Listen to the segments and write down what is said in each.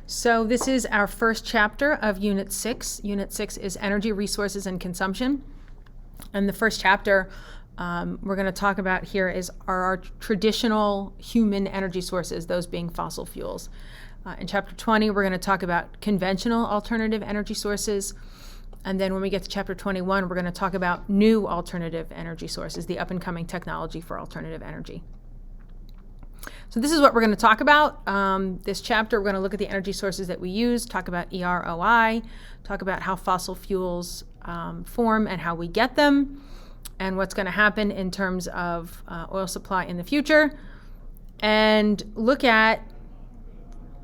So this is our first chapter of Unit 6. Unit 6 is Energy, Resources, and Consumption. And the first chapter we're going to talk about here are our traditional human energy sources, those being fossil fuels. In Chapter 20, we're going to talk about conventional alternative energy sources. And then when we get to Chapter 21, we're going to talk about new alternative energy sources, the up-and-coming technology for alternative energy. So this is what we're going to talk about. This chapter, we're going to look at the energy sources that we use, talk about EROI, talk about how fossil fuels form and how we get them, and what's going to happen in terms of oil supply in the future, and look at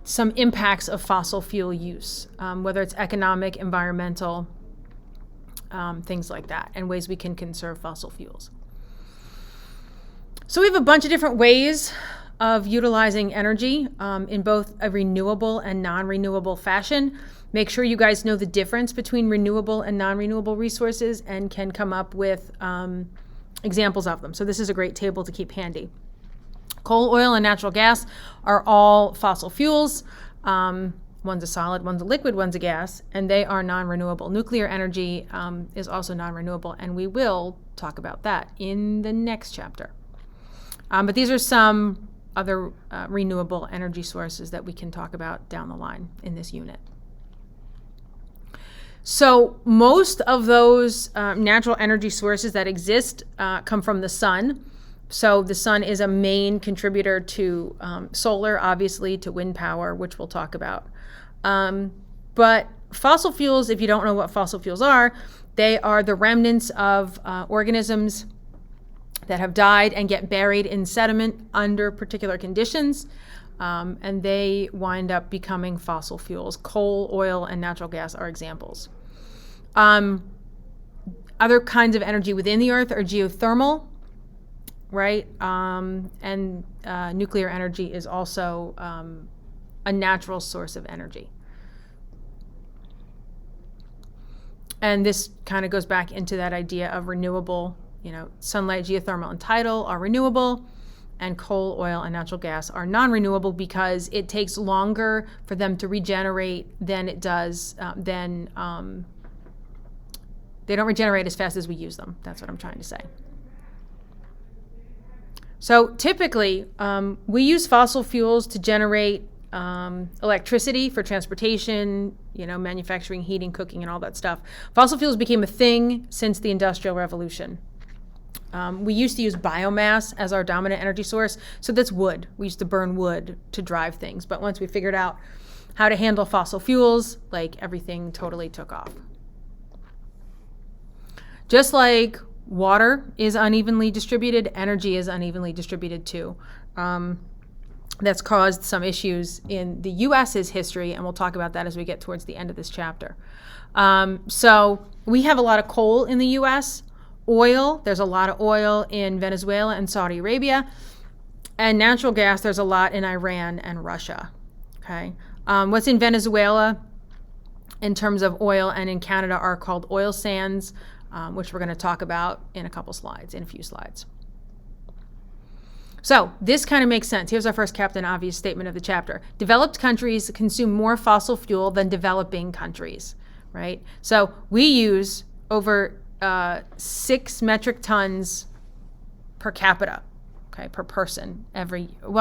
some impacts of fossil fuel use, whether it's economic, environmental, things like that, and ways we can conserve fossil fuels. So we have a bunch of different ways of utilizing energy in both a renewable and non-renewable fashion. Make sure you guys know the difference between renewable and non-renewable resources and can come up with examples of them. So this is a great table to keep handy. Coal, oil, and natural gas are all fossil fuels. One's a solid, one's a liquid, one's a gas, and they are non-renewable. Nuclear energy is also non-renewable, and we will talk about that in the next chapter. But these are some other renewable energy sources that we can talk about down the line in this unit. So most of those natural energy sources that exist come from the sun. So the sun is a main contributor to solar, obviously, to wind power, which we'll talk about. But fossil fuels, if you don't know what fossil fuels are, they are the remnants of organisms that have died and get buried in sediment under particular conditions, and they wind up becoming fossil fuels. Coal, oil, and natural gas are examples. Other kinds of energy within the earth are geothermal, right? And nuclear energy is also a natural source of energy. And this kind of goes back into that idea of renewable. Sunlight, geothermal, and tidal are renewable, and coal, oil, and natural gas are non-renewable because it takes longer for them to regenerate than it does, they don't regenerate as fast as we use them. That's what I'm trying to say. So typically, we use fossil fuels to generate electricity for transportation, manufacturing, heating, cooking, and all that stuff. Fossil fuels became a thing since the Industrial Revolution. We used to use biomass as our dominant energy source, so that's wood. We used to burn wood to drive things, but once we figured out how to handle fossil fuels, everything totally took off. Just like water is unevenly distributed, energy is unevenly distributed too. That's caused some issues in the U.S.'s history, and we'll talk about that as we get towards the end of this chapter. So we have a lot of coal in the U.S., oil, there's a lot of oil in Venezuela and Saudi Arabia, and natural gas, there's a lot in Iran and Russia, okay? What's in Venezuela in terms of oil and in Canada are called oil sands, which we're going to talk about in a few slides. So this kind of makes sense. Here's our first Captain Obvious statement of the chapter. Developed countries consume more fossil fuel than developing countries, right? So we use over 6 metric tons per capita, okay, per person there you go,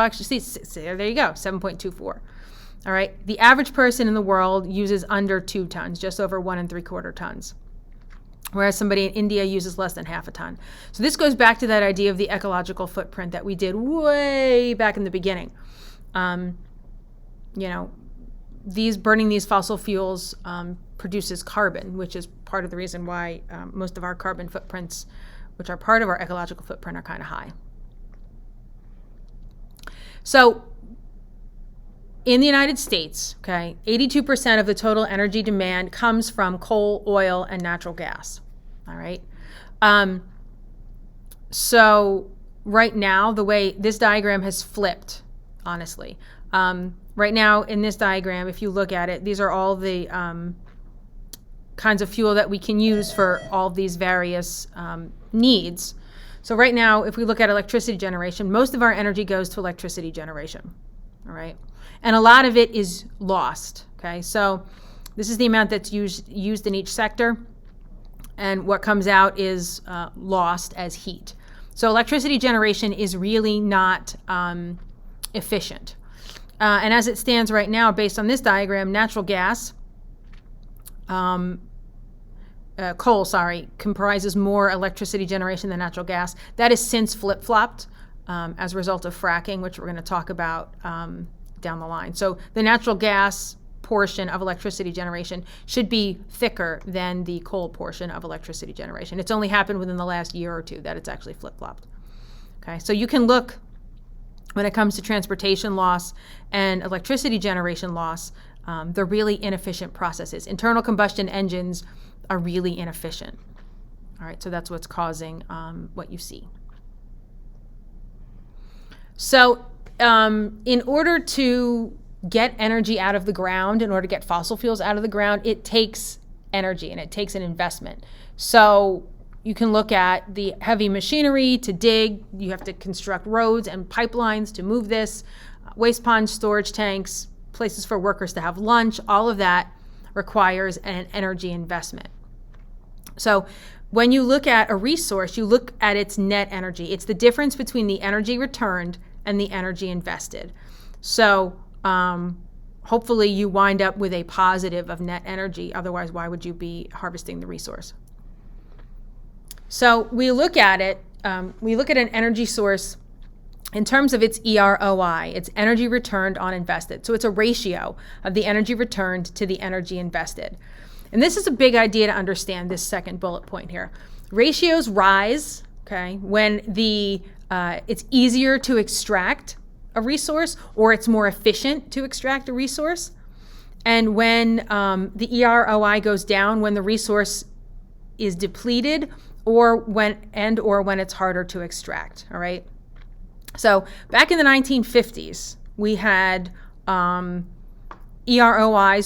7.24. All right, the average person in the world uses under 2 tons, just over 1 3/4 tons, whereas somebody in India uses less than half a ton. So this goes back to that idea of the ecological footprint that we did way back in the beginning. Burning these fossil fuels produces carbon, which is part of the reason why most of our carbon footprints, which are part of our ecological footprint, are kind of high. So in the United States, 82% of the total energy demand comes from coal, oil, and natural gas. All right. So right now, the way this diagram has flipped, honestly. Right now in this diagram, if you look at it, these are all the kinds of fuel that we can use for all these various needs. So right now, if we look at electricity generation, most of our energy goes to electricity generation, all right? And a lot of it is lost, okay? So this is the amount that's used in each sector, and what comes out is lost as heat. So electricity generation is really not efficient. And as it stands right now, based on this diagram, natural gas, coal, comprises more electricity generation than natural gas. That has since flip-flopped as a result of fracking, which we're going to talk about down the line. So the natural gas portion of electricity generation should be thicker than the coal portion of electricity generation. It's only happened within the last year or two that it's actually flip-flopped. Okay, so you can look when it comes to transportation loss and electricity generation loss, they're really inefficient processes. Internal combustion engines are really inefficient. All right, so that's what's causing what you see. So in order to get energy out of the ground, in order to get fossil fuels out of the ground, it takes energy and it takes an investment. So you can look at the heavy machinery to dig. You have to construct roads and pipelines to move this, waste ponds, storage tanks, places for workers to have lunch. All of that requires an energy investment. So when you look at a resource, you look at its net energy. It's the difference between the energy returned and the energy invested. So hopefully you wind up with a positive of net energy. Otherwise, why would you be harvesting the resource? So we look at it, we look at an energy source in terms of its EROI, its energy returned on invested. So it's a ratio of the energy returned to the energy invested. And this is a big idea to understand, this second bullet point here. Ratios rise, okay, when it's easier to extract a resource or it's more efficient to extract a resource. And when the EROI goes down, when the resource is depleted or when it's harder to extract, all right? So back in the 1950s, we had EROIs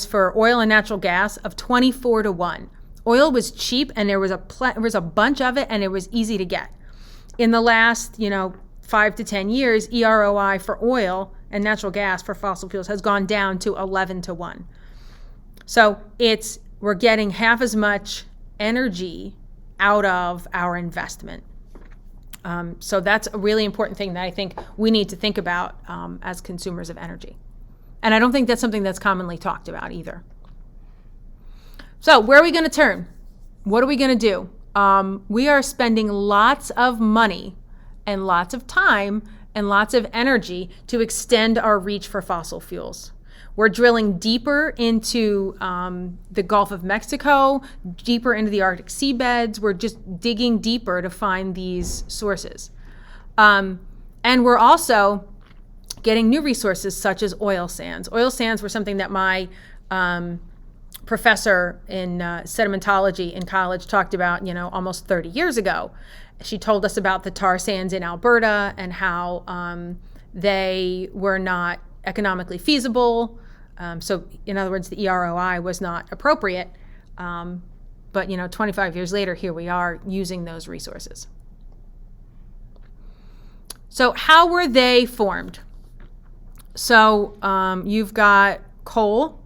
for oil and natural gas of 24-1. Oil was cheap and there was a bunch of it and it was easy to get. In the last, 5 to 10 years, EROI for oil and natural gas for fossil fuels has gone down to 11-1. So we're getting half as much energy out of our investment. So that's a really important thing that I think we need to think about as consumers of energy. And I don't think that's something that's commonly talked about either. So where are we going to turn? What are we going to do? We are spending lots of money and lots of time and lots of energy to extend our reach for fossil fuels. We're drilling deeper into the Gulf of Mexico, deeper into the Arctic seabeds. We're just digging deeper to find these sources. And we're also getting new resources such as oil sands. Oil sands were something that my professor in sedimentology in college talked about, almost 30 years ago. She told us about the tar sands in Alberta and how they were not economically feasible. So in other words, the EROI was not appropriate. But 25 years later, here we are using those resources. So how were they formed? So you've got coal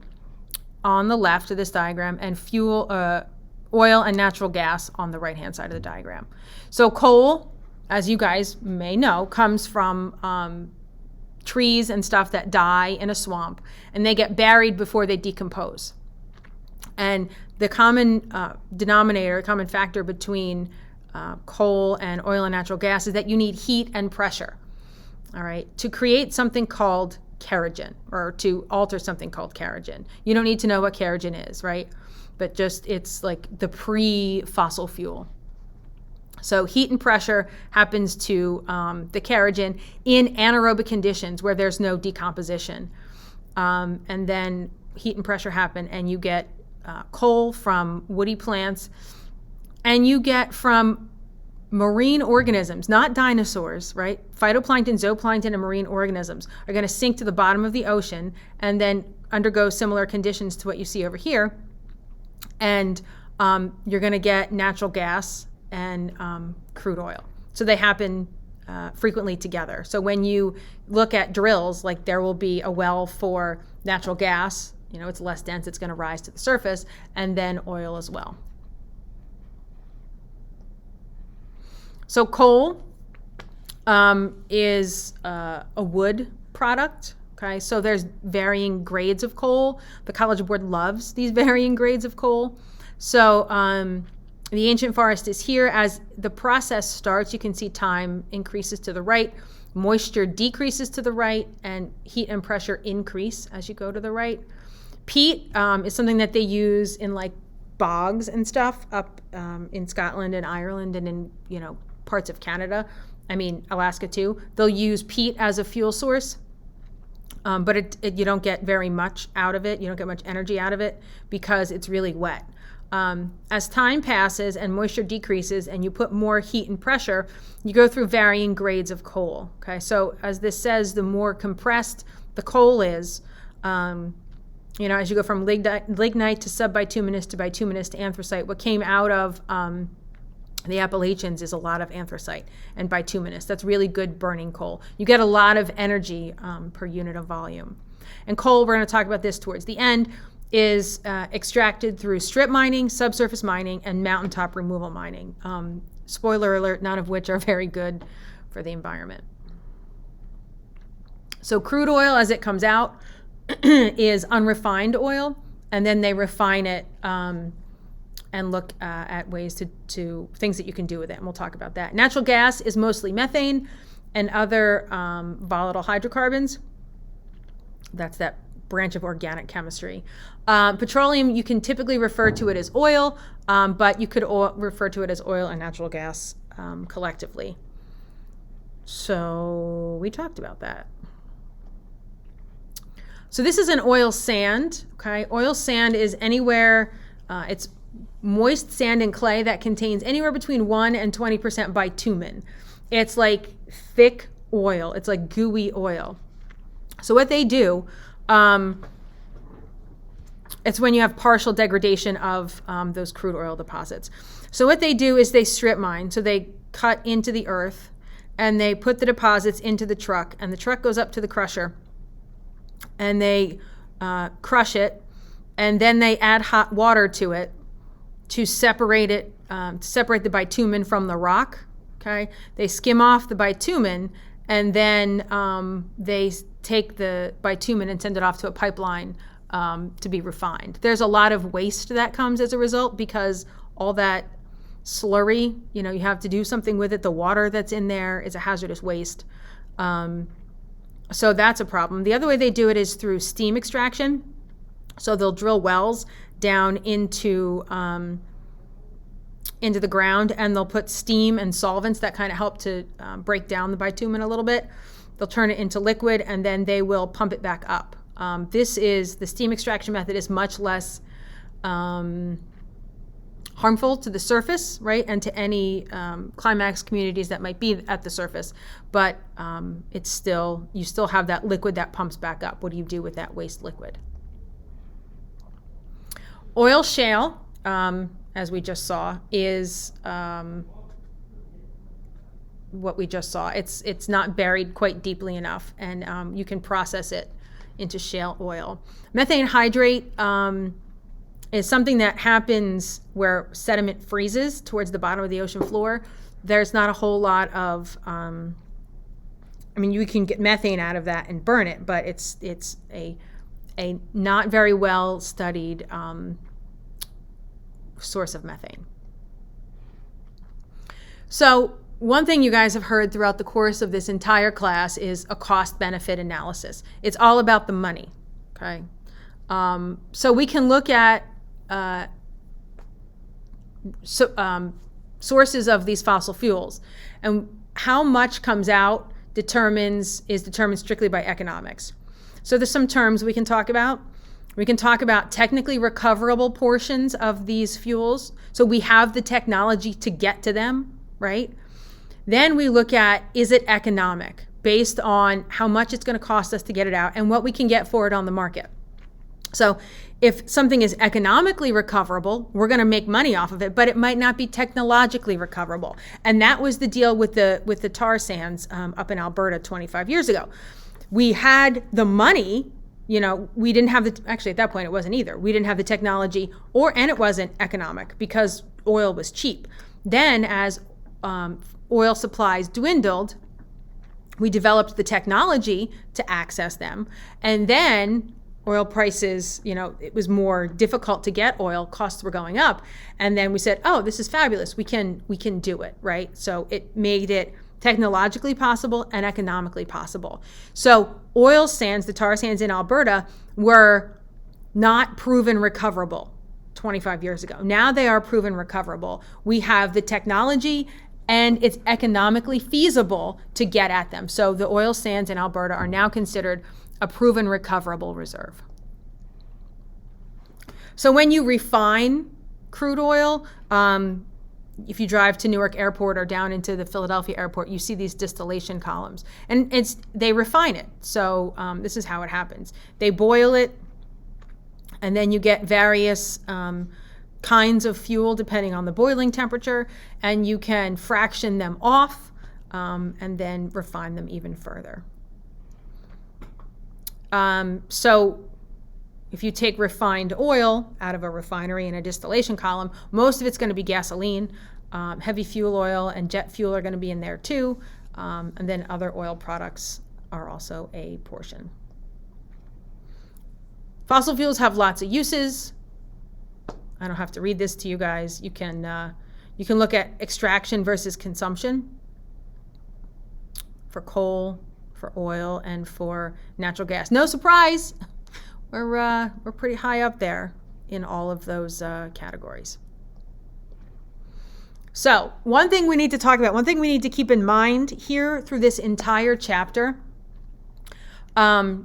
on the left of this diagram and oil and natural gas on the right-hand side of the diagram. So coal, as you guys may know, comes from trees and stuff that die in a swamp, and they get buried before they decompose. And the common denominator, common factor between coal and oil and natural gas is that you need heat and pressure, all right, to create something called kerogen, or to alter something called kerogen. You don't need to know what kerogen is, right? But just it's like the pre-fossil fuel. So heat and pressure happens to the kerogen in anaerobic conditions where there's no decomposition. And then heat and pressure happen and you get coal from woody plants, and you get from marine organisms, not dinosaurs, right? Phytoplankton, zooplankton, and marine organisms are going to sink to the bottom of the ocean and then undergo similar conditions to what you see over here. And you're going to get natural gas and crude oil. So they happen frequently together. So when you look at drills, like there will be a well for natural gas, it's less dense, it's going to rise to the surface, and then oil as well. So coal is a wood product. Okay, so there's varying grades of coal. The College Board loves these varying grades of coal. So the ancient forest is here. As the process starts, you can see time increases to the right, moisture decreases to the right, and heat and pressure increase as you go to the right. Peat is something that they use in like bogs and stuff up in Scotland and Ireland and in parts of Canada. Alaska too. They'll use peat as a fuel source, but you don't get very much out of it. You don't get much energy out of it because it's really wet. As time passes and moisture decreases and you put more heat and pressure, you go through varying grades of coal. Okay, so as this says, the more compressed the coal is, as you go from lignite to subbituminous to bituminous to anthracite, what came out of the Appalachians is a lot of anthracite and bituminous. That's really good burning coal. You get a lot of energy per unit of volume. And coal, we're going to talk about this towards the end, is extracted through strip mining, subsurface mining, and mountaintop removal mining. Spoiler alert, none of which are very good for the environment. So crude oil, as it comes out, is unrefined oil, and then they refine it and look at ways to things that you can do with it, and we'll talk about that. Natural gas is mostly methane and other volatile hydrocarbons. That's that branch of organic chemistry. Petroleum, you can typically refer to it as oil, but you could refer to it as oil and natural gas collectively. So we talked about that. So this is an oil sand. Okay, oil sand is anywhere, it's moist sand and clay that contains anywhere between 1 and 20% bitumen. It's like thick oil. It's like gooey oil. So what they do, it's when you have partial degradation of those crude oil deposits. So what they do is they strip mine. So they cut into the earth and they put the deposits into the truck, and the truck goes up to the crusher and they crush it, and then they add hot water to it to separate it, to separate the bitumen from the rock. Okay, they skim off the bitumen, and then they take the bitumen and send it off to a pipeline to be refined. There's a lot of waste that comes as a result because all that slurry, you have to do something with it. The water that's in there is a hazardous waste. So that's a problem. The other way they do it is through steam extraction. So they'll drill wells down into the ground, and they'll put steam and solvents that kind of help to break down the bitumen a little bit. They'll turn it into liquid, and then they will pump it back up. The steam extraction method is much less harmful to the surface, right, and to any climax communities that might be at the surface. But you still have that liquid that pumps back up. What do you do with that waste liquid? Oil shale, as we just saw, is what we just saw. It's not buried quite deeply enough, and you can process it into shale oil. Methane hydrate is something that happens where sediment freezes towards the bottom of the ocean floor. There's not a whole lot of, you can get methane out of that and burn it, but it's a not very well studied source of methane. So one thing you guys have heard throughout the course of this entire class is a cost-benefit analysis. It's all about the money, okay? So we can look at sources of these fossil fuels, and how much comes out is determined strictly by economics. So there's some terms we can talk about. We can talk about technically recoverable portions of these fuels. So we have the technology to get to them, right? Then we look at, is it economic, based on how much it's going to cost us to get it out and what we can get for it on the market. So if something is economically recoverable, we're going to make money off of it, but it might not be technologically recoverable. And that was the deal with the tar sands up in Alberta 25 years ago. We had the money, we didn't have actually at that point it wasn't either. We didn't have the technology and it wasn't economic because oil was cheap. Then as oil supplies dwindled, we developed the technology to access them. And then oil prices, it was more difficult to get oil, costs were going up. And then we said, oh, this is fabulous. We can do it, right? So it made it technologically possible and economically possible. So oil sands, the tar sands in Alberta, were not proven recoverable 25 years ago. Now they are proven recoverable. We have the technology and it's economically feasible to get at them. So the oil sands in Alberta are now considered a proven recoverable reserve. So when you refine crude oil, if you drive to Newark Airport or down into the Philadelphia Airport, you see these distillation columns, and they refine it. So this is how it happens. They boil it, and then you get various kinds of fuel depending on the boiling temperature, and you can fraction them off and then refine them even further. So if you take refined oil out of a refinery in a distillation column, most of it's going to be gasoline. Heavy fuel oil and jet fuel are going to be in there too. And then other oil products are also a portion. Fossil fuels have lots of uses. I don't have to read this to you guys. You can look at extraction versus consumption for coal, for oil, and for natural gas. No surprise, we're pretty high up there in all of those categories. So one thing we need to talk about, one thing we need to keep in mind here through this entire chapter, what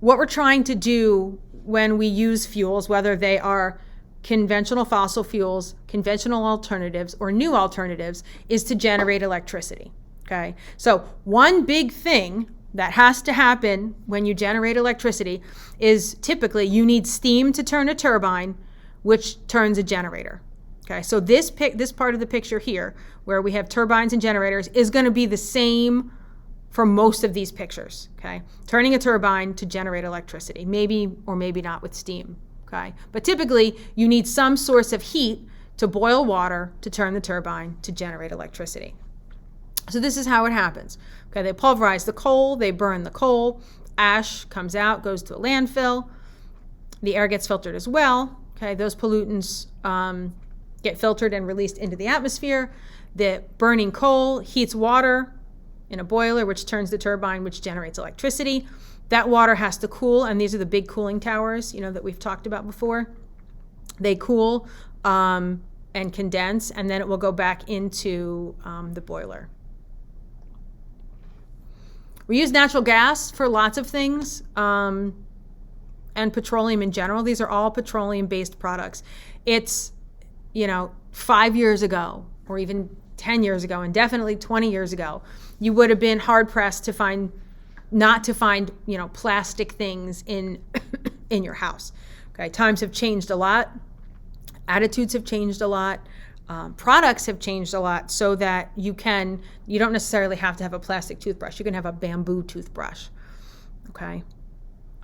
we're trying to do when we use fuels, whether they are conventional fossil fuels, conventional alternatives, or new alternatives, is to generate electricity. Okay, so one big thing that has to happen when you generate electricity is typically you need steam to turn a turbine, which turns a generator. Okay, so this part of the picture here, where we have turbines and generators, is going to be the same for most of these pictures. Okay, turning a turbine to generate electricity, maybe or maybe not with steam. Okay, but typically you need some source of heat to boil water to turn the turbine to generate electricity. So this is how it happens. Okay, they pulverize the coal, they burn the coal, ash comes out, goes to a landfill. The air gets filtered as well. Okay, those pollutants get filtered and released into the atmosphere. The burning coal heats water in a boiler, which turns the turbine, which generates electricity. That water has to cool, and these are the big cooling towers, that we've talked about before. They cool and condense, and then it will go back into the boiler. We use natural gas for lots of things, and petroleum in general. These are all petroleum-based products. It's, 5 years ago, or even 10 years ago, and definitely 20 years ago, you would have been hard-pressed to find plastic things in your house. Okay, times have changed a lot. Attitudes have changed a lot. Products have changed a lot, so that you don't necessarily have to have a plastic toothbrush. You can have a bamboo toothbrush, okay,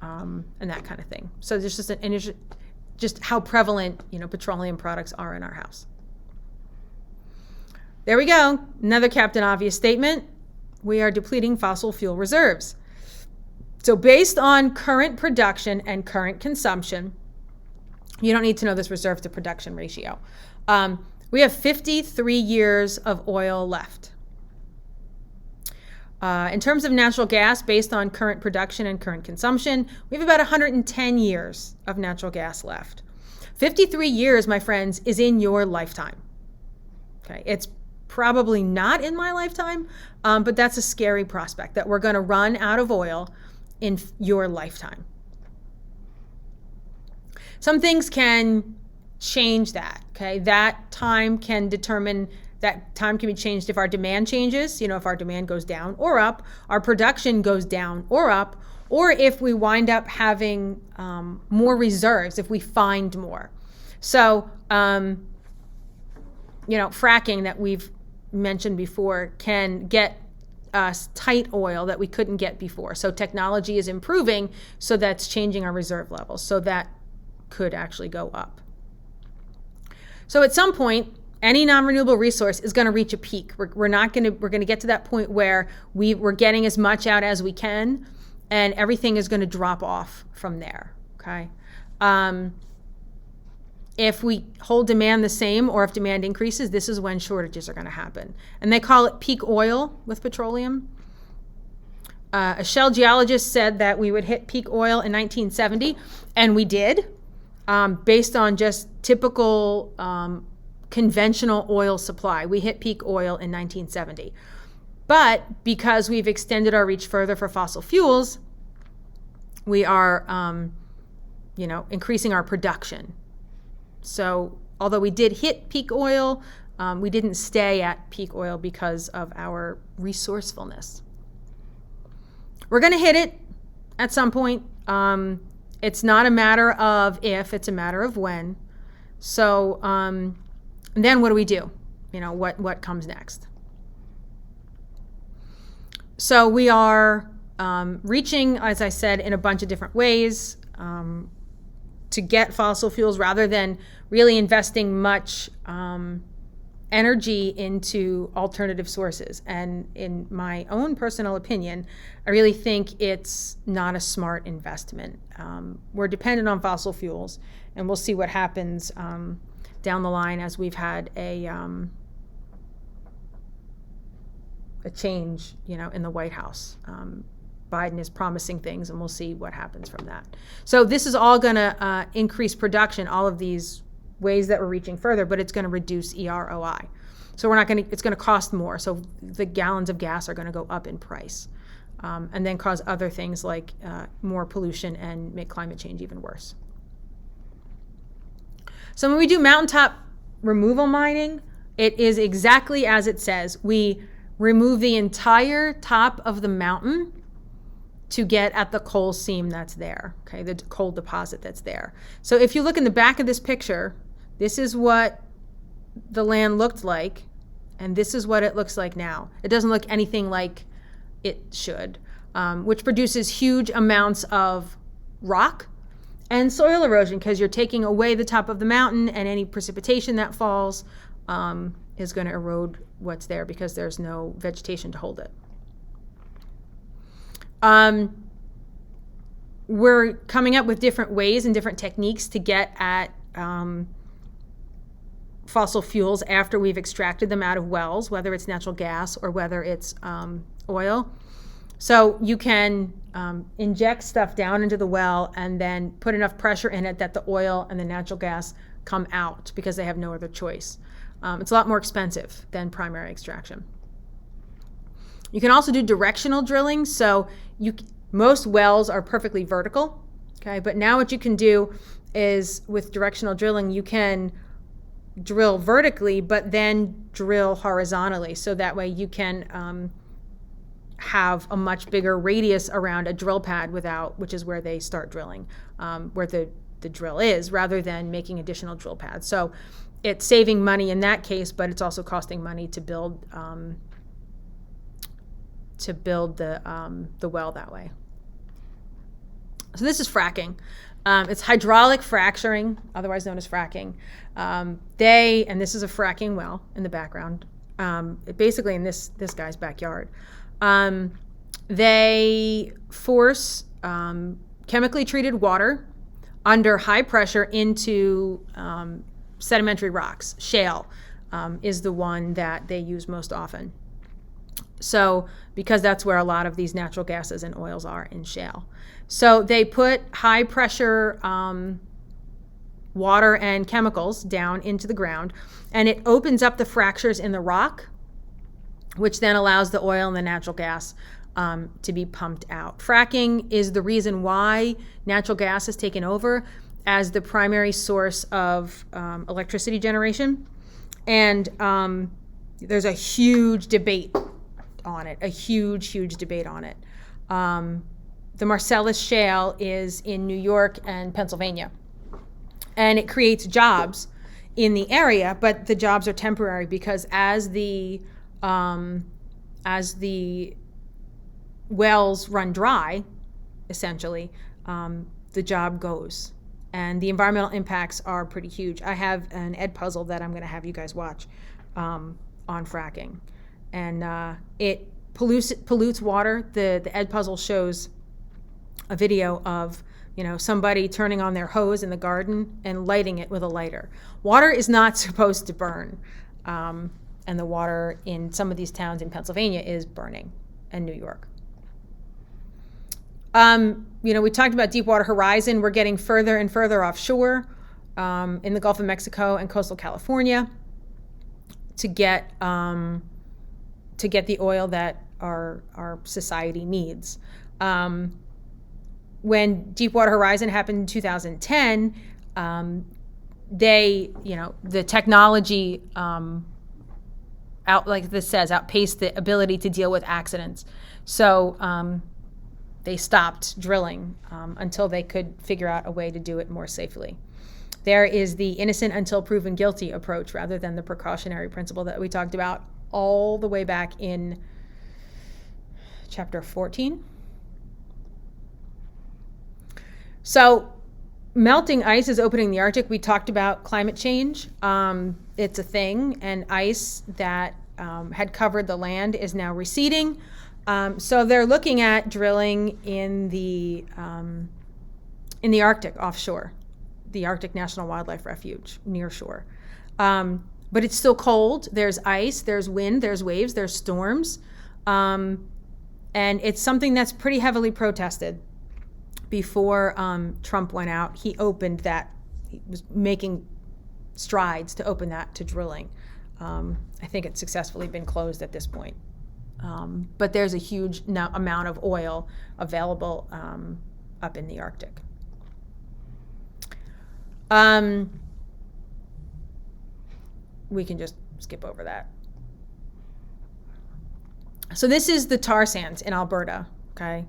and that kind of thing. So there's just how prevalent petroleum products are in our house. There we go. Another Captain Obvious statement. We are depleting fossil fuel reserves. So based on current production and current consumption, you don't need to know this reserve to production ratio. We have 53 years of oil left. In terms of natural gas, based on current production and current consumption, we have about 110 years of natural gas left. 53 years, my friends, is in your lifetime. Okay, it's probably not in my lifetime, but that's a scary prospect, that we're going to run out of oil in your lifetime. Some things can change that. Okay, that time can be changed if our demand changes, if our demand goes down or up, our production goes down or up, or if we wind up having more reserves, if we find more. So, fracking that we've mentioned before can get us tight oil that we couldn't get before. So technology is improving, so that's changing our reserve levels. So that could actually go up. So at some point, any non-renewable resource is going to reach a peak. We're going to get to that point where we're getting as much out as we can, and everything is going to drop off from there. Okay. If we hold demand the same, or if demand increases, this is when shortages are going to happen. And they call it peak oil with petroleum. A Shell geologist said that we would hit peak oil in 1970, and we did, based on just typical conventional oil supply. We hit peak oil in 1970. But because we've extended our reach further for fossil fuels, we are, increasing our production. So although we did hit peak oil, we didn't stay at peak oil because of our resourcefulness. We're going to hit it at some point. It's not a matter of if, it's a matter of when. So then what do we do? What comes next? So we are reaching, as I said, in a bunch of different ways to get fossil fuels, rather than really investing much energy into alternative sources. And in my own personal opinion, I really think it's not a smart investment. We're dependent on fossil fuels, and we'll see what happens down the line as we've had a change, in the White House. Biden is promising things, and we'll see what happens from that. So this is all going to increase production, all of these ways that we're reaching further, but it's going to reduce EROI. So it's going to cost more. So the gallons of gas are going to go up in price, and then cause other things like more pollution and make climate change even worse. So when we do mountaintop removal mining, it is exactly as it says. We remove the entire top of the mountain to get at the coal seam that's there, okay, the coal deposit that's there. So if you look in the back of this picture, this is what the land looked like, and this is what it looks like now. It doesn't look anything like it should, which produces huge amounts of rock and soil erosion, because you're taking away the top of the mountain, and any precipitation that falls is going to erode what's there because there's no vegetation to hold it. We're coming up with different ways and different techniques to get at fossil fuels after we've extracted them out of wells, whether it's natural gas or whether it's oil. So you can inject stuff down into the well and then put enough pressure in it that the oil and the natural gas come out because they have no other choice. It's a lot more expensive than primary extraction. You can also do directional drilling. So most wells are perfectly vertical, okay? But now what you can do is, with directional drilling, you can drill vertically, but then drill horizontally. So that way you can have a much bigger radius around a drill pad which is where they start drilling, where the drill is, rather than making additional drill pads. So it's saving money in that case, but it's also costing money to build the well that way. So this is fracking. It's hydraulic fracturing, otherwise known as fracking. And this is a fracking well in the background, basically in this guy's backyard. They force chemically treated water under high pressure into sedimentary rocks. Shale is the one that they use most often. So, because that's where a lot of these natural gases and oils are, in shale. So they put high pressure water and chemicals down into the ground, and it opens up the fractures in the rock, which then allows the oil and the natural gas to be pumped out. Fracking is the reason why natural gas has taken over as the primary source of electricity generation. And there's a huge debate on it, a huge debate on it. the Marcellus Shale is in New York and Pennsylvania. And it creates jobs in the area, but the jobs are temporary because as the wells run dry, essentially, the job goes. And the environmental impacts are pretty huge. I have an ed puzzle that I'm going to have you guys watch on fracking. And it pollutes water. The ed puzzle shows a video of somebody turning on their hose in the garden and lighting it with a lighter. Water is not supposed to burn. And the water in some of these towns in Pennsylvania is burning, and New York. We talked about Deepwater Horizon. We're getting further and further offshore in the Gulf of Mexico and coastal California to get the oil that our society needs. When Deepwater Horizon happened in 2010, the technology, like this says, outpaced the ability to deal with accidents. So they stopped drilling until they could figure out a way to do it more safely. There is the innocent until proven guilty approach rather than the precautionary principle that we talked about all the way back in chapter 14. So melting ice is opening the Arctic. We talked about climate change. It's a thing, and ice that had covered the land is now receding. So they're looking at drilling in the Arctic offshore, the Arctic National Wildlife Refuge near shore. But it's still cold. There's ice, there's wind, there's waves, there's storms. And it's something that's pretty heavily protested. Before Trump went out, he opened that. He was making strides to open that to drilling. I think it's successfully been closed at this point. But there's a huge amount of oil available up in the Arctic. We can just skip over that. So this is the tar sands in Alberta, okay?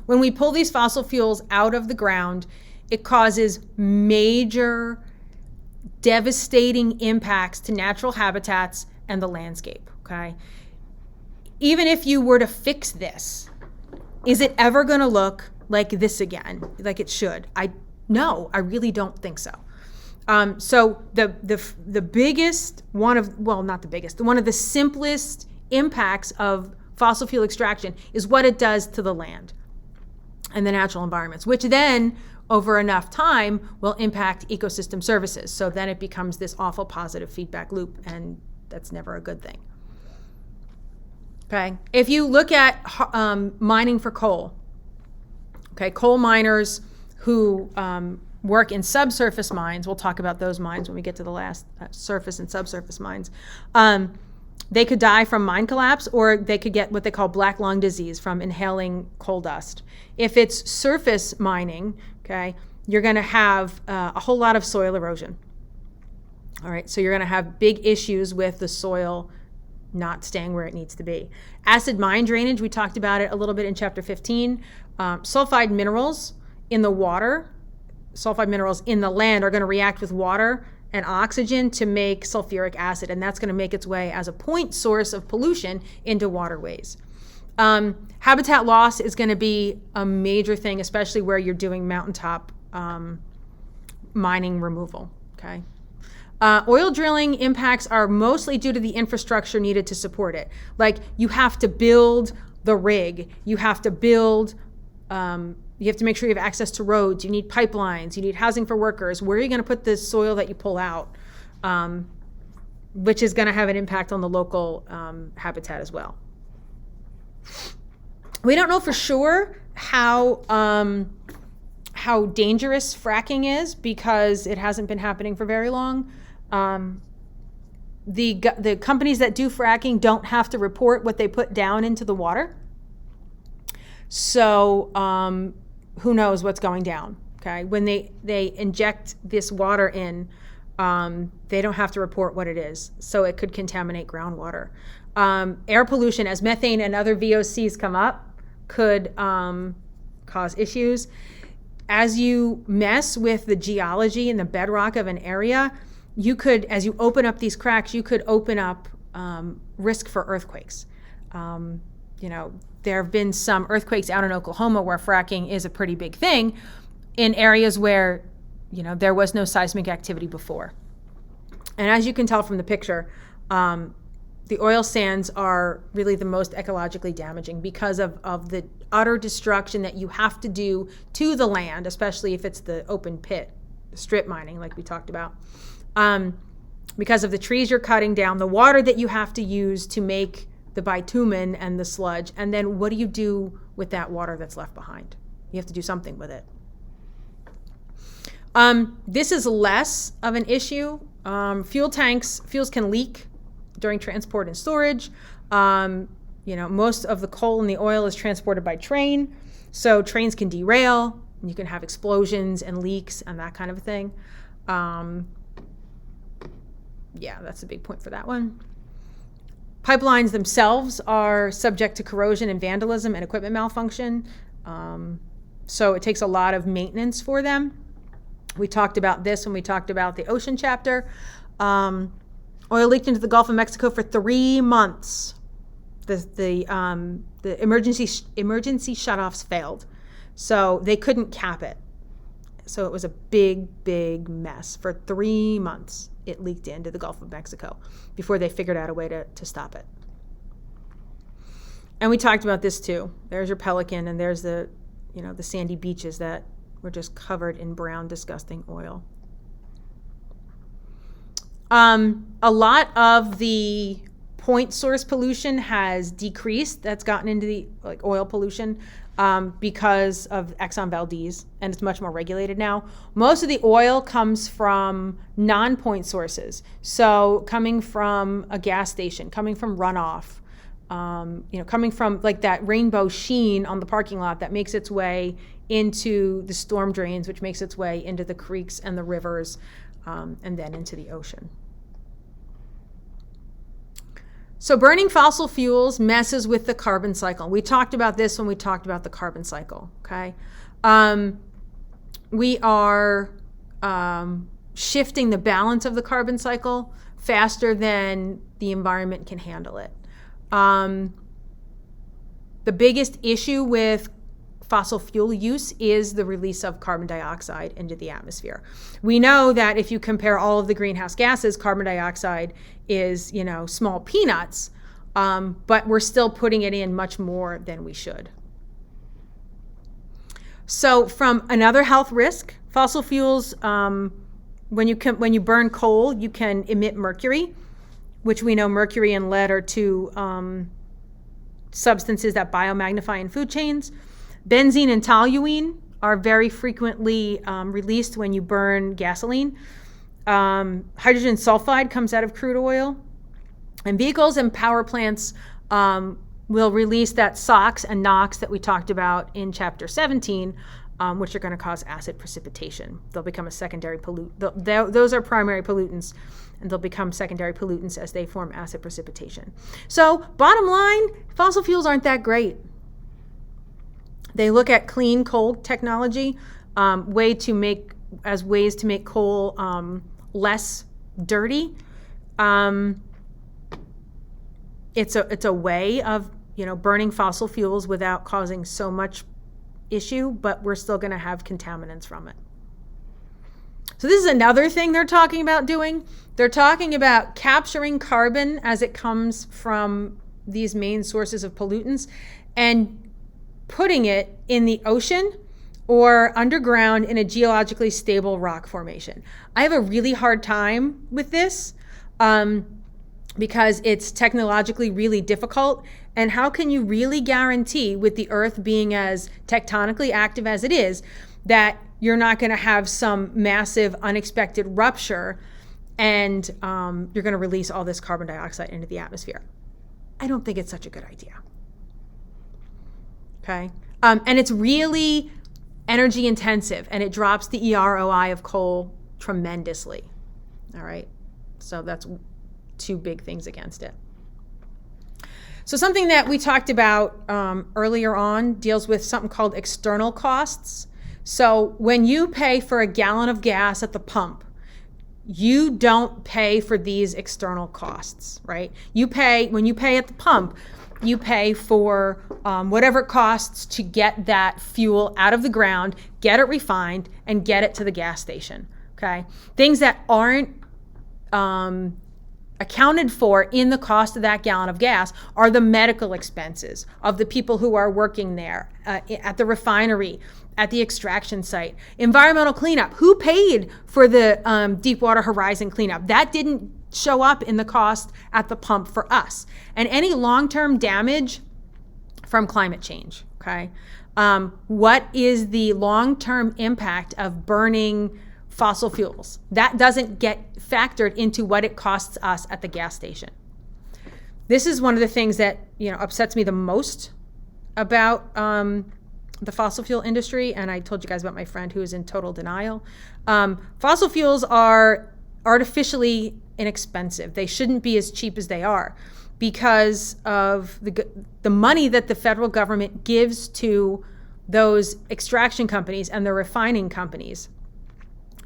When we pull these fossil fuels out of the ground, it causes major, devastating impacts to natural habitats and the landscape, okay? Even if you were to fix this, is it ever going to look like this again, like it should? No, I really don't think so. So the biggest, one of the simplest impacts of fossil fuel extraction is what it does to the land and the natural environments, which then over enough time will impact ecosystem services. So then it becomes this awful positive feedback loop, and that's never a good thing. Okay, if you look at mining for coal, okay, coal miners who work in subsurface mines, we'll talk about those mines when we get to the last surface and subsurface mines, they could die from mine collapse, or they could get what they call black lung disease from inhaling coal dust. If it's surface mining, okay, you're going to have a whole lot of soil erosion. All right, so you're going to have big issues with the soil not staying where it needs to be. Acid mine drainage, we talked about it a little bit in chapter 15. Sulfide minerals in the water, sulfide minerals in the land are going to react with water and oxygen to make sulfuric acid, and that's going to make its way as a point source of pollution into waterways. Habitat loss is going to be a major thing, especially where you're doing mountaintop mining removal, okay? Oil drilling impacts are mostly due to the infrastructure needed to support it. Like, you have to build the rig, you have to build, you have to make sure you have access to roads, you need pipelines, you need housing for workers. Where are you going to put the soil that you pull out? Which is going to have an impact on the local habitat as well. We don't know for sure how dangerous fracking is because it hasn't been happening for very long. The companies that do fracking don't have to report what they put down into the water. So who knows what's going down, okay? When they inject this water in, they don't have to report what it is. So it could contaminate groundwater. Air pollution, as methane and other VOCs come up, could cause issues. As you mess with the geology and the bedrock of an area, you could, as you open up these cracks, you could open up risk for earthquakes. There have been some earthquakes out in Oklahoma where fracking is a pretty big thing in areas where, there was no seismic activity before. And as you can tell from the picture, the oil sands are really the most ecologically damaging because of the utter destruction that you have to do to the land, especially if it's the open pit, strip mining like we talked about. Because of the trees you're cutting down, the water that you have to use to make the bitumen and the sludge, and then what do you do with that water that's left behind? You have to do something with it. This is less of an issue. Fuels can leak during transport and storage. Most of the coal and the oil is transported by train, so trains can derail. You can have explosions and leaks and that kind of thing. That's a big point for that one. Pipelines themselves are subject to corrosion and vandalism and equipment malfunction, so it takes a lot of maintenance for them. We talked about this when we talked about the ocean chapter. Oil leaked into the Gulf of Mexico for 3 months. The emergency shutoffs failed, so they couldn't cap it. So it was a big, big mess. For 3 months, it leaked into the Gulf of Mexico before they figured out a way to stop it. And we talked about this too. There's your Pelican, and there's the sandy beaches that were just covered in brown, disgusting oil. A lot of the point source pollution has decreased. That's gotten into the oil pollution because of Exxon Valdez, and it's much more regulated now. Most of the oil comes from non-point sources, so coming from a gas station, coming from runoff, coming from that rainbow sheen on the parking lot that makes its way into the storm drains, which makes its way into the creeks and the rivers, and then into the ocean. So burning fossil fuels messes with the carbon cycle. We talked about this when we talked about the carbon cycle, okay? We are shifting the balance of the carbon cycle faster than the environment can handle it. The biggest issue with fossil fuel use is the release of carbon dioxide into the atmosphere. We know that if you compare all of the greenhouse gases, carbon dioxide is, small peanuts, but we're still putting it in much more than we should. So from another health risk, fossil fuels, when you burn coal, you can emit mercury, which we know mercury and lead are two substances that biomagnify in food chains. Benzene and toluene are very frequently released when you burn gasoline. Hydrogen sulfide comes out of crude oil. And vehicles and power plants will release that SOx and NOx that we talked about in Chapter 17, which are going to cause acid precipitation. They'll become a secondary pollutant. Those are primary pollutants, and they'll become secondary pollutants as they form acid precipitation. So bottom line, fossil fuels aren't that great. They look at clean coal technology, ways to make coal less dirty. It's a way of burning fossil fuels without causing so much issue, but we're still going to have contaminants from it. So this is another thing they're talking about doing. They're talking about capturing carbon as it comes from these main sources of pollutants and putting it in the ocean or underground in a geologically stable rock formation. I have a really hard time with this because it's technologically really difficult. And how can you really guarantee, with the Earth being as tectonically active as it is, that you're not going to have some massive unexpected rupture and you're going to release all this carbon dioxide into the atmosphere? I don't think it's such a good idea. Okay, and it's really energy intensive, and it drops the EROI of coal tremendously. All right, so that's two big things against it. So something that we talked about earlier on deals with something called external costs. So when you pay for a gallon of gas at the pump, you don't pay for these external costs, right? When you pay at the pump, you pay for whatever it costs to get that fuel out of the ground, get it refined, and get it to the gas station, okay? Things that aren't accounted for in the cost of that gallon of gas are the medical expenses of the people who are working there at the refinery, at the extraction site. Environmental cleanup. Who paid for the Deepwater Horizon cleanup? That didn't show up in the cost at the pump for us. And any long-term damage from climate change, okay? What is the long-term impact of burning fossil fuels? That doesn't get factored into what it costs us at the gas station. This is one of the things that upsets me the most about the fossil fuel industry, and I told you guys about my friend who is in total denial. Fossil fuels are artificially inexpensive. They shouldn't be as cheap as they are because of the money that the federal government gives to those extraction companies and the refining companies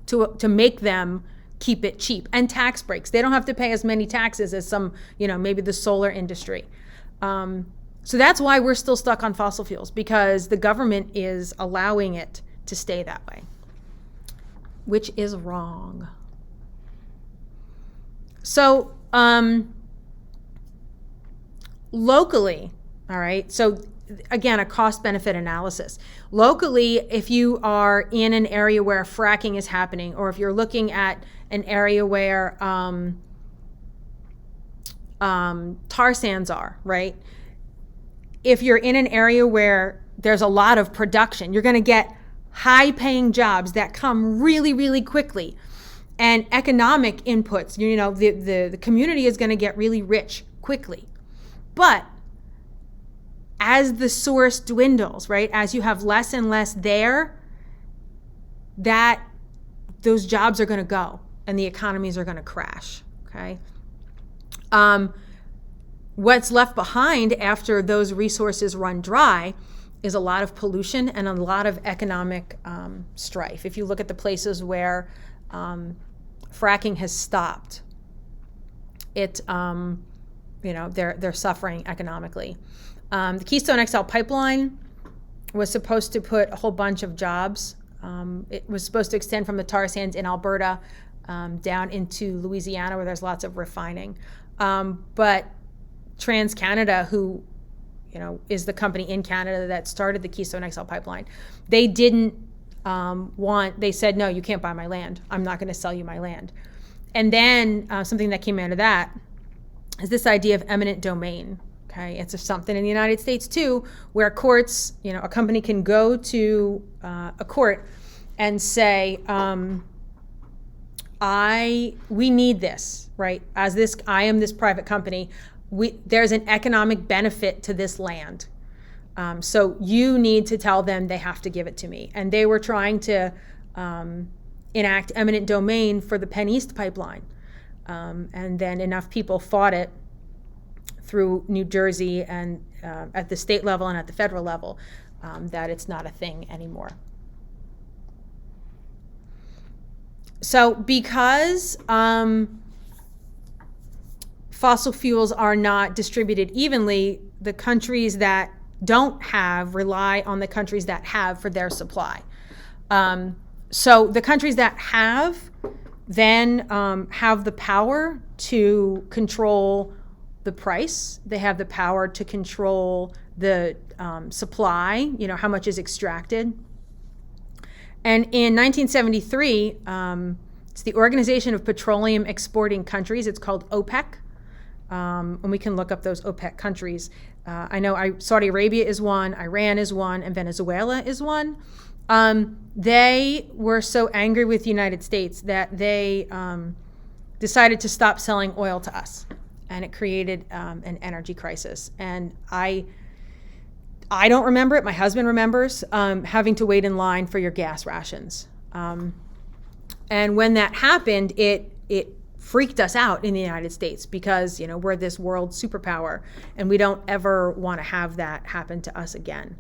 to make them keep it cheap, and tax breaks. They don't have to pay as many taxes as some, maybe the solar industry. So that's why we're still stuck on fossil fuels, because the government is allowing it to stay that way, which is wrong. So locally, all right, so again, a cost-benefit analysis. Locally, if you are in an area where fracking is happening, or if you're looking at an area where tar sands are, right? If you're in an area where there's a lot of production, you're going to get high-paying jobs that come really, really quickly, and economic inputs. The community is going to get really rich quickly. But as the source dwindles, right, as you have less and less there, those jobs are going to go and the economies are going to crash, okay? What's left behind after those resources run dry is a lot of pollution and a lot of economic strife. If you look at the places where fracking has stopped, they're suffering economically. The Keystone XL pipeline was supposed to put a whole bunch of jobs. It was supposed to extend from the tar sands in Alberta down into Louisiana, where there's lots of refining. But TransCanada, who is the company in Canada that started the Keystone XL pipeline, they didn't they said, no, you can't buy my land. I'm not going to sell you my land. And then something that came out of that is this idea of eminent domain. Okay, it's something in the United States too, where courts, a company can go to a court and say, we need this, right? I am this private company. There's an economic benefit to this land. So you need to tell them they have to give it to me. And they were trying to enact eminent domain for the Penn East pipeline. And then enough people fought it through New Jersey and at the state level and at the federal level that it's not a thing anymore. So because fossil fuels are not distributed evenly, the countries that don't have rely on the countries that have for their supply. So the countries that have then have the power to control the price. They have the power to control the supply, how much is extracted. And in 1973, it's the Organization of Petroleum Exporting Countries. It's called OPEC. And we can look up those OPEC countries. I know Saudi Arabia is one, Iran is one, and Venezuela is one. They were so angry with the United States that they decided to stop selling oil to us. And it created an energy crisis. And I don't remember it. My husband remembers having to wait in line for your gas rations. And when that happened, it freaked us out in the United States because, we're this world superpower and we don't ever want to have that happen to us again,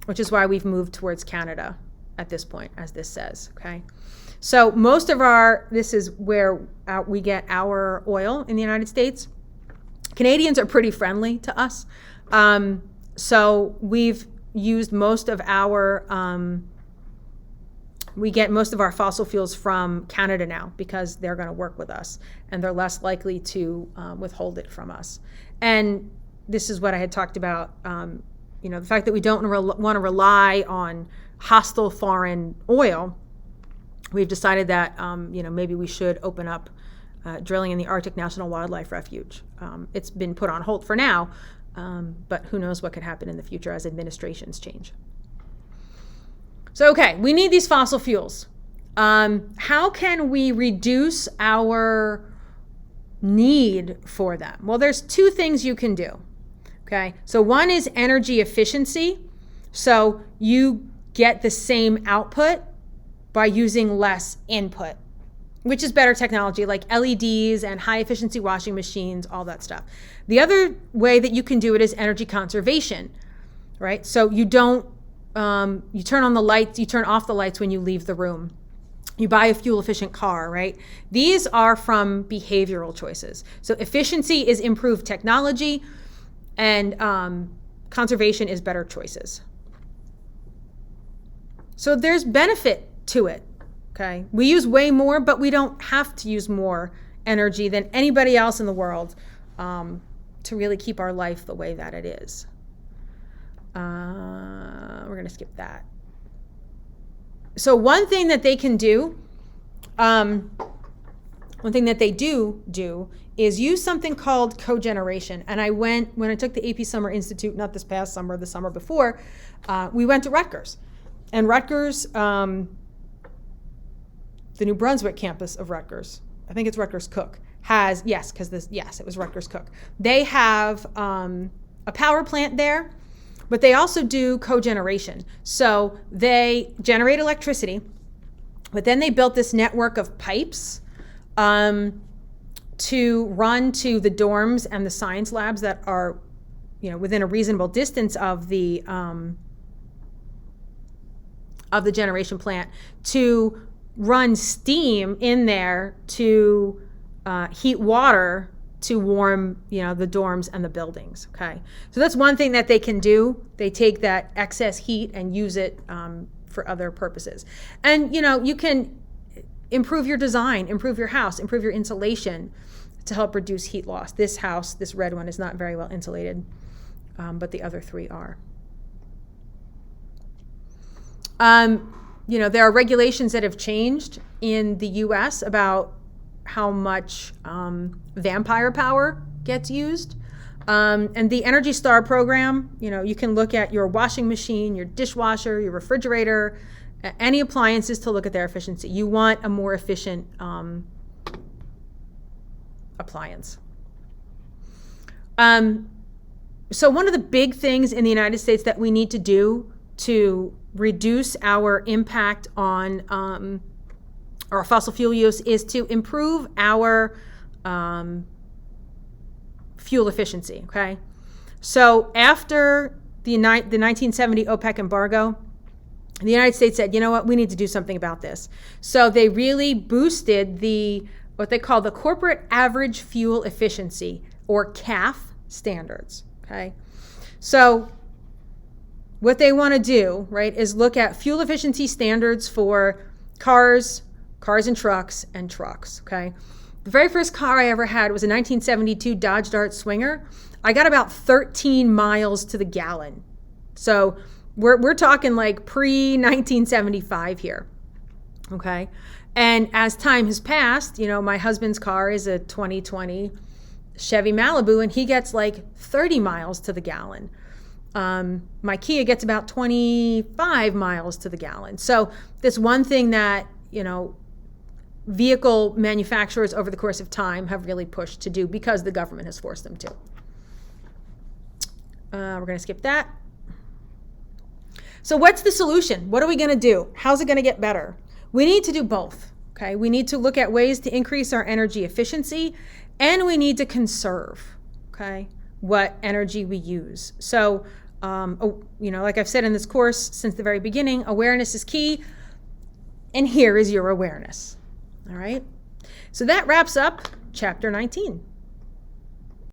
which is why we've moved towards Canada at this point, as this says, okay? So this is where we get our oil in the United States. Canadians are pretty friendly to us. So we've used most of we get most of our fossil fuels from Canada now because they're going to work with us and they're less likely to withhold it from us. And this is what I had talked about, the fact that we don't want to rely on hostile foreign oil. We've decided that, maybe we should open up drilling in the Arctic National Wildlife Refuge. It's been put on hold for now, but who knows what could happen in the future as administrations change. So, okay, we need these fossil fuels. How can we reduce our need for them? Well, there's two things you can do, okay? So one is energy efficiency. So you get the same output by using less input, which is better technology like LEDs and high efficiency washing machines, all that stuff. The other way that you can do it is energy conservation, right? So you don't, you turn on the lights, you turn off the lights when you leave the room. You buy a fuel efficient car, right? These are from behavioral choices. So efficiency is improved technology and conservation is better choices. So there's benefit to it, okay? We use way more, but we don't have to use more energy than anybody else in the world to really keep our life the way that it is. We're going to skip that. So one thing that they can do, one thing that they do is use something called cogeneration. And when I took the APES Summer Institute, not this past summer, the summer before, we went to Rutgers. And Rutgers, the New Brunswick campus of Rutgers, I think it's Rutgers Cook, it was Rutgers Cook. They have a power plant there, but they also do cogeneration. So they generate electricity, but then they built this network of pipes to run to the dorms and the science labs that are, within a reasonable distance of the generation plant, to run steam in there to heat water to warm, the dorms and the buildings, okay? So that's one thing that they can do. They take that excess heat and use it for other purposes. And, you can improve your design, improve your house, improve your insulation to help reduce heat loss. This house, this red one, is not very well insulated, but the other three are. There are regulations that have changed in the U.S. about how much vampire power gets used. And the Energy Star program, you can look at your washing machine, your dishwasher, your refrigerator, any appliances to look at their efficiency. You want a more efficient appliance. So one of the big things in the United States that we need to do to reduce our impact on our fossil fuel use is to improve our fuel efficiency, okay? So after the 1970 OPEC embargo, the United States said, you know what, we need to do something about this. So they really boosted what they call the corporate average fuel efficiency, or CAF standards, okay? So what they want to do, right, is look at fuel efficiency standards for cars and trucks, okay? The very first car I ever had was a 1972 Dodge Dart Swinger. I got about 13 miles to the gallon. So we're talking like pre-1975 here, okay? And as time has passed, my husband's car is a 2020 Chevy Malibu, and he gets like 30 miles to the gallon. My Kia gets about 25 miles to the gallon. So that's one thing that, vehicle manufacturers over the course of time have really pushed to do because the government has forced them to. We're going to skip that. So what's the solution? What are we going to do? How's it going to get better? We need to do both, Okay, we need to look at ways to increase our energy efficiency, and we need to conserve, okay, what energy we use. So, like I've said in this course since the very beginning, awareness is key, and here is your awareness. All right, so that wraps up chapter 19.